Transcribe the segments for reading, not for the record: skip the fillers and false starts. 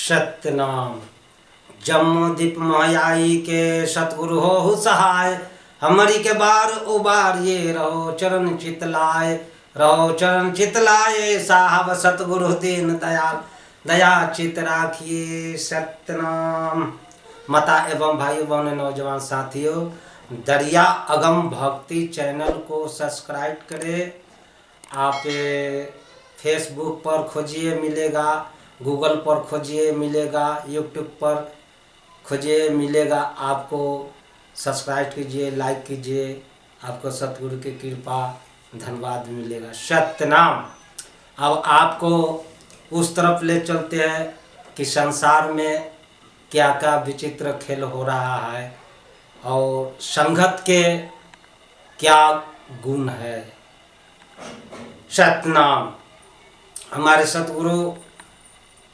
सत्यनाम। जम्मू दीप महायाई के सतगुरु हो सहाय, हमारी के बार उबार ये रहो चरण चितलाए, रहो चरण चितलाए साहब सतगुरु दीन दयाल, दया चित राखिए। सत्यनाम। माता एवं भाई बहन नौजवान साथियों, दरिया अगम भक्ति चैनल को सब्सक्राइब करें। आप फेसबुक पर खोजिए मिलेगा, गूगल पर खोजिए मिलेगा, यूट्यूब पर खोजिए मिलेगा। आपको सब्सक्राइब कीजिए, लाइक कीजिए, आपको सतगुरु की कृपा धन्यवाद मिलेगा। सत्यनाम। अब आपको उस तरफ ले चलते हैं कि संसार में क्या क्या विचित्र खेल हो रहा है और संगत के क्या गुण है। सत्यनाम। हमारे सतगुरु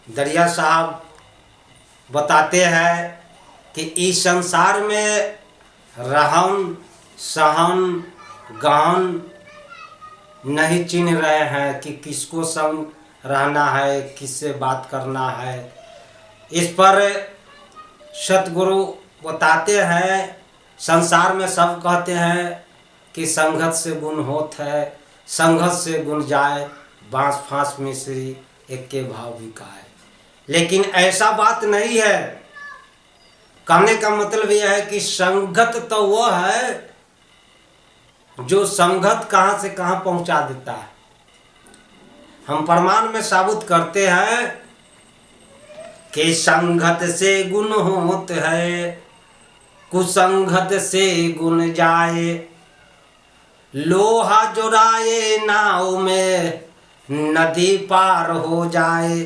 दरिया साहब बताते हैं कि इस संसार में रहन सहन गहन नहीं चिन्ह रहे हैं कि किसको संग रहना है, किससे बात करना है। इस पर सतगुरु बताते हैं, संसार में सब कहते हैं कि संगत से गुण होत है, संगत से गुण जाए, बांस फांस मिश्री एक के भाव बिकाए। लेकिन ऐसा बात नहीं है। कहने का मतलब यह है कि संगत तो वह है जो संगत कहाँ से कहाँ पहुँचा देता है। हम प्रमाण में साबित करते हैं कि संगत से गुण होत है, कुसंगत से गुण जाए, लोहा जोराए नाव में नदी पार हो जाए।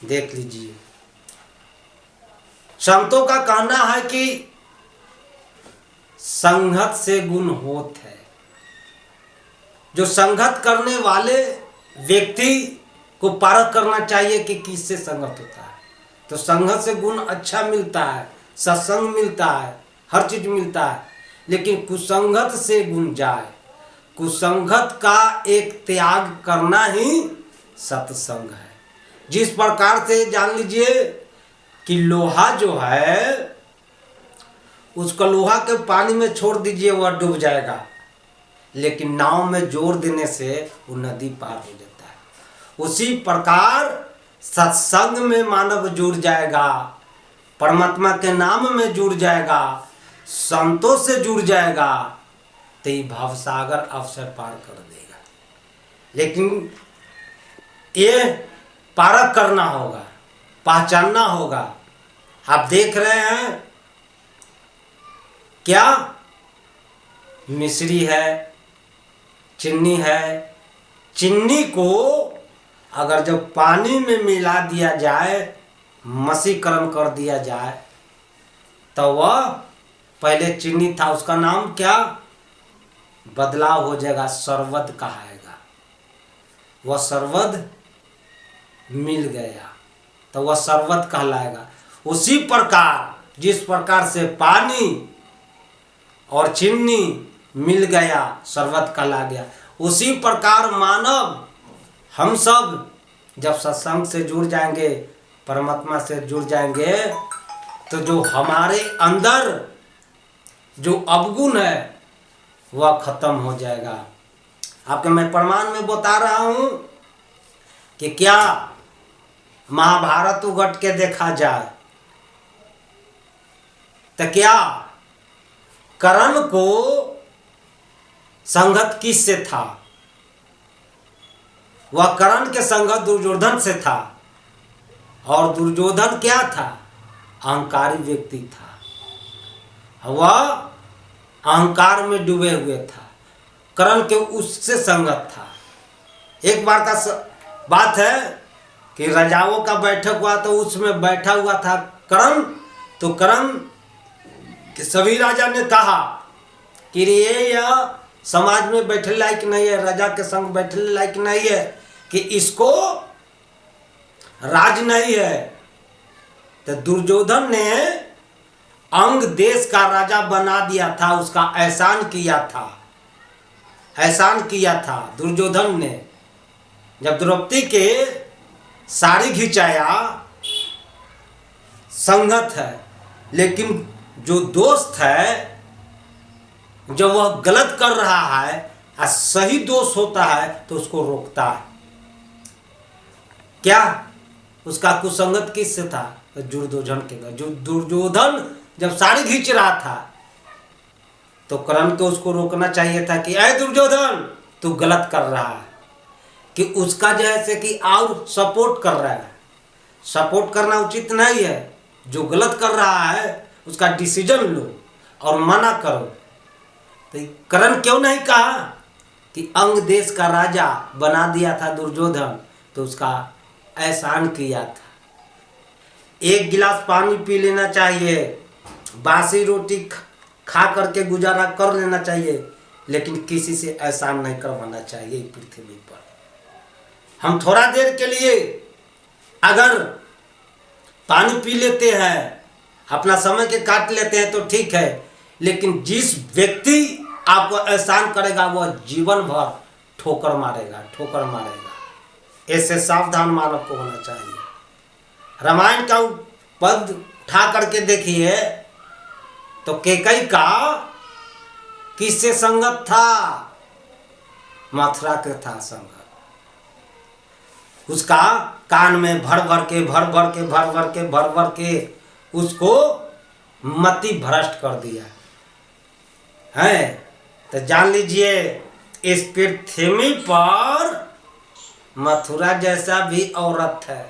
देख लीजिए, संतों का कहना है कि संगत से गुण होत है। जो संगत करने वाले व्यक्ति को परख करना चाहिए कि किससे संगत होता है। तो संगत से गुण अच्छा मिलता है, सत्संग मिलता है, हर चीज मिलता है। लेकिन कुसंगत से गुण जाए, कुसंगत का एक त्याग करना ही सत्संग है। जिस प्रकार से जान लीजिए कि लोहा जो है उसको लोहा के पानी में छोड़ दीजिए वह डूब जाएगा, लेकिन नाव में जोर देने से वो नदी पार हो जाता है। उसी प्रकार सत्संग में मानव जुड़ जाएगा, परमात्मा के नाम में जुड़ जाएगा, संतों से जुड़ जाएगा तो ये भवसागर अवसर पार कर देगा। लेकिन ये पारक करना होगा, पहचानना होगा। आप देख रहे हैं क्या मिश्री है, चीनी है। चीनी को अगर जब पानी में मिला दिया जाए, मसीकरण कर दिया जाए, तो वह पहले चीनी था उसका नाम क्या बदलाव हो जाएगा, शरबत कहाएगा। वह शरबत मिल गया तो वह शरबत कहलाएगा। उसी प्रकार जिस प्रकार से पानी और चीनी मिल गया, शरबत कहला गया, उसी प्रकार मानव हम सब जब सत्संग से जुड़ जाएंगे, परमात्मा से जुड़ जाएंगे, तो जो हमारे अंदर जो अवगुण है वह खत्म हो जाएगा। आपके मैं प्रमाण में बता रहा हूं कि क्या महाभारत उगट के देखा जाए तो क्या कर्ण को संगत किससे था? वह कर्ण के संगत दुर्योधन से था। और दुर्योधन क्या था? अहंकारी व्यक्ति था। वह अहंकार में डूबे हुए था। कर्ण के उससे संगत था। एक बार का बात है कि राजाओं का बैठक हुआ तो उसमें बैठा हुआ था कर्ण। तो कर्ण के सभी राजा ने कहा कि ये यह समाज में बैठने लायक नहीं है, राजा के संग बैठने लायक नहीं है, कि इसको राज नहीं है। तो दुर्योधन ने अंग देश का राजा बना दिया था, उसका एहसान किया था। एहसान किया था दुर्योधन ने। जब द्रौपदी के साड़ी खिंचाया संगत है, लेकिन जो दोस्त है जब वह गलत कर रहा है और सही दोस्त होता है तो उसको रोकता है। क्या उसका कुसंगत किससे था? तो दुर्योधन के। जो दुर्योधन जब साड़ी खींच रहा था तो कर्ण को उसको रोकना चाहिए था कि ऐ दुर्योधन तू गलत कर रहा है, कि उसका जैसे कि और सपोर्ट कर रहा है। सपोर्ट करना उचित नहीं है। जो गलत कर रहा है उसका डिसीजन लो और मना करो। तो कर्ण क्यों नहीं कहा कि अंग देश का राजा बना दिया था दुर्योधन, तो उसका एहसान किया था। एक गिलास पानी पी लेना चाहिए, बासी रोटी खा करके गुजारा कर लेना चाहिए, लेकिन किसी से एहसान नहीं करवाना चाहिए पृथ्वी पर। हम थोड़ा देर के लिए अगर पानी पी लेते हैं, अपना समय के काट लेते हैं तो ठीक है, लेकिन जिस व्यक्ति आपको एहसान करेगा वह जीवन भर ठोकर मारेगा। ऐसे सावधान मानव को होना चाहिए। रामायण का पद उठा करके देखिए तो कैकेयी का किससे संगत था? मथुरा के था संगत। उसका कान में भर भर के उसको मति भ्रष्ट कर दिया है। तो जान लीजिए इस पृथ्वी पर मथुरा जैसा भी औरत है,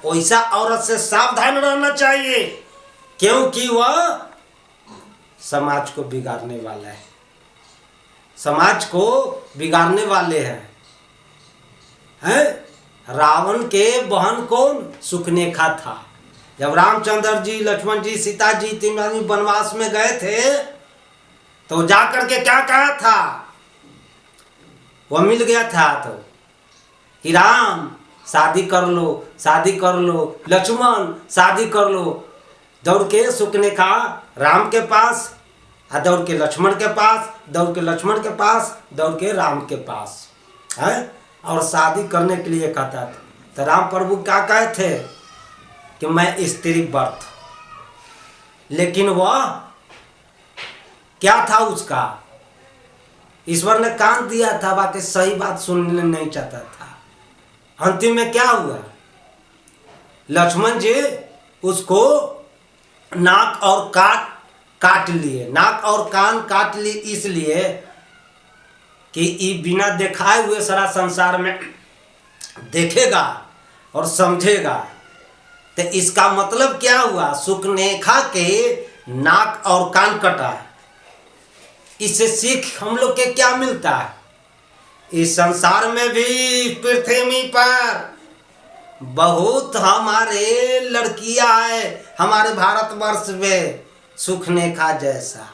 वैसा औरत से सावधान रहना चाहिए, क्योंकि वह समाज को बिगाड़ने वाला है। समाज को बिगाड़ने वाले हैं। रावण के बहन कौन? सुखनेखा था। जब रामचंद्र जी, लक्ष्मण जी, सीता जी तीन आदमी वनवास में गए थे तो जाकर के क्या कहा था? वह मिल गया था तो कि राम शादी कर लो, लक्ष्मण शादी कर लो। दौड़ के सुखनेखा राम के पास, दौड़ के लक्ष्मण के पास, दौड़ के लक्ष्मण के पास, दौड़ के राम के पास है, और शादी करने के लिए कहता था। तो राम प्रभु क्या कहे थे कि मैं स्त्री व्रत, लेकिन वह क्या था? उसका ईश्वर ने कान दिया था, बाकी सही बात सुनने नहीं चाहता था। अंतिम में क्या हुआ? लक्ष्मण जी उसको नाक और काट लिए, नाक और कान काट लिए, इसलिए कि ये बिना दिखाए हुए सारा संसार में देखेगा और समझेगा। तो इसका मतलब क्या हुआ? सुखनेखा के नाक और कान कटा। इससे सीख हम लोग के क्या मिलता है? इस संसार में भी, पृथ्वी पर बहुत हमारे लड़कियां हैं, हमारे भारतवर्ष में सुखनेखा जैसा,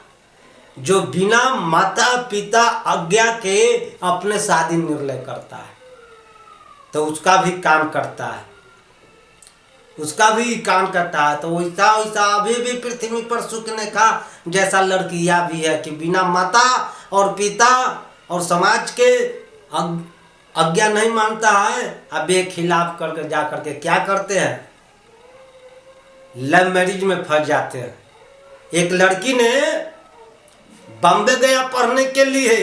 जो बिना माता पिता आज्ञा के अपने शादी निर्णय करता है, तो उसका भी काम करता है, तो वैसा अभी भी पृथ्वी पर सुखनेखा जैसा लड़कियां भी है कि बिना माता और पिता और समाज के आज्ञा नहीं मानता है। अब बेखिलाफ करके जा करके क्या करते हैं? लव मैरिज में फंस जाते हैं। एक लड़की ने बॉम्बे गया पढ़ने के लिए,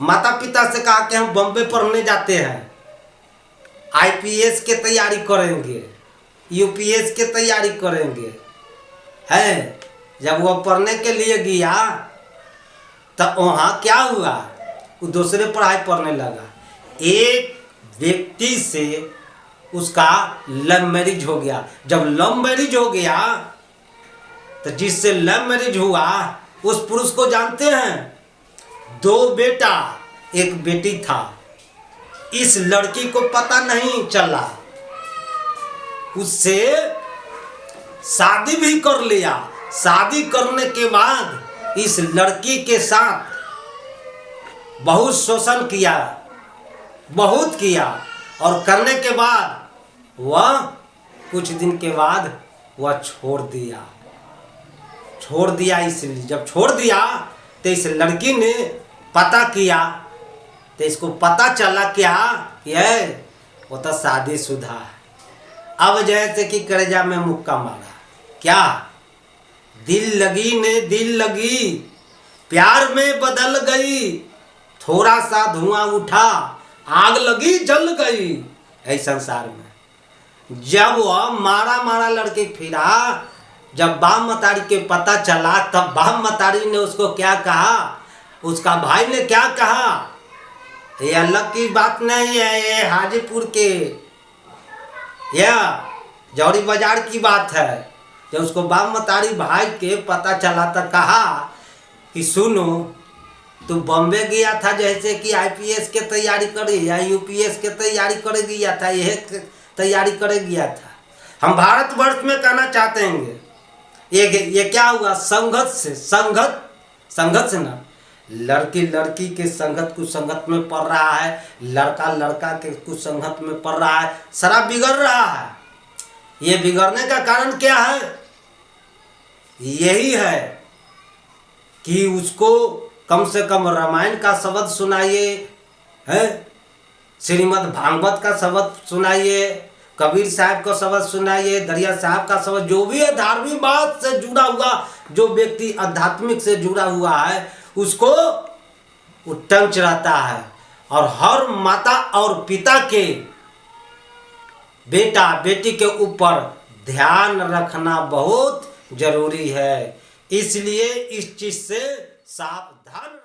माता पिता से कहा कि हम बॉम्बे पढ़ने जाते हैं, IPS के तैयारी करेंगे, UPS के तैयारी करेंगे, है। जब वह पढ़ने के लिए गया तो वहाँ क्या हुआ? वो दूसरे पढ़ाई पढ़ने लगा। एक व्यक्ति से उसका लव मैरिज हो गया। जब लव मैरिज हो गया तो जिससे लव मैरिज हुआ उस पुरुष को जानते हैं? 2 बेटा 1 बेटी था। इस लड़की को पता नहीं चला, उससे शादी भी कर लिया। शादी करने के बाद इस लड़की के साथ बहुत शोषण किया, बहुत किया, और करने के बाद वह कुछ दिन के बाद वह छोड़ दिया। इसलिए जब छोड़ दिया तो इस लड़की ने पता किया, तो इसको पता चला क्या ये वो तो शादीशुदा है। अब जैसे कि कलेजा में मुक्का मारा, क्या दिल लगी ने दिल लगी, प्यार में बदल गई, थोड़ा सा धुआं उठा, आग लगी जल गई। ऐ संसार में जब वह मारा मारा लड़के फिरा, जब बाप मतारी के पता चला, तब बाप मतारी ने उसको क्या कहा, उसका भाई ने क्या कहा। ये अलग की बात नहीं है, ये हाजीपुर के या जौहरी बाजार की बात है। जब उसको बाप मतारी भाई के पता चला तो कहा कि सुनो, तू बॉम्बे गया था जैसे कि आईपीएस के तैयारी करे या यूपीएस के तैयारी करे गया था, यह तैयारी करे गया था। हम भारतवर्ष में कहना चाहते हैं ये क्या हुआ, संगत से ना, लड़की लड़की के संगत कुछ संगत में पड़ रहा है, लड़का लड़का के कुछ संगत में पड़ रहा है, सारा बिगड़ रहा है। ये बिगड़ने का कारण क्या है, यही है कि उसको कम से कम रामायण का शब्द सुनाइए, है श्रीमद् भागवत का शब्द सुनाइए, कबीर साहब का शब्द सुनाइए, दरिया साहब का शब्द, जो भी है धार्मिक बात से जुड़ा हुआ, जो व्यक्ति आध्यात्मिक से जुड़ा हुआ है उसको उत्तम रहता है। और हर माता और पिता के बेटा बेटी के ऊपर ध्यान रखना बहुत जरूरी है, इसलिए इस चीज से सावधान